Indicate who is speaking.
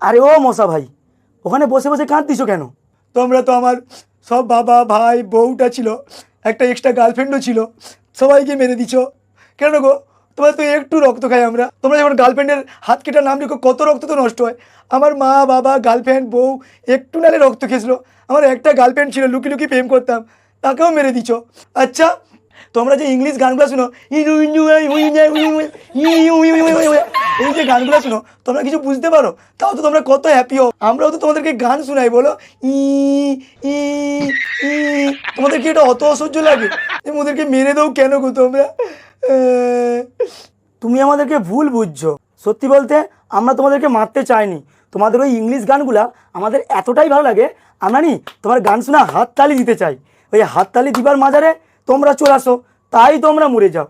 Speaker 1: আরে ও মশা ভাই, ওখানে বসে বসে কাঁদতিছো কেন?
Speaker 2: তোমরা তো আমার সব বাবা ভাই বউটা ছিল, একটা এক্সট্রা গার্লফ্রেন্ডও ছিল, সবাইকে মেরে দিছো কেন গো? তোমার তো একটু রক্ত খাই আমরা। তোমরা যখন গার্লফ্রেন্ডের হাত কেটার নাম লিখো কত রক্ত তো নষ্ট হয়। আমার মা বাবা গার্লফ্রেন্ড বউ একটু নালে রক্ত খেয়েছিল। আমার একটা গার্লফ্রেন্ড ছিল, লুকি লুকি প্রেম করতাম, তাকেও মেরে দিছো। আচ্ছা তোমরা যে ইংলিশ গানগুলো শুনো, এই যে গানগুলো শুনো, তোমরা কিছু বুঝতে পারো? তাও তো তোমরা কত হ্যাপি হো। আমরাও তো তোমাদেরকে গান শোনাই, বলো ই ই ই, তোমাদের কি এটা অত অসহ্য লাগে? ওদেরকে মেরে দাও কেন গো তোমরা?
Speaker 1: তুমি আমাদেরকে ভুল বুঝছো। সত্যি বলতে আমরা তোমাদেরকে মারতে চাইনি। তোমাদের ওই ইংলিশ গানগুলা আমাদের এতটাই ভালো লাগে, আমরা নি তোমার গান শোনা হাততালি দিতে চাই। ওই হাততালি দিবার মাঝারে তোমরা চলে আসো, তাই তোমরা মরে যাও।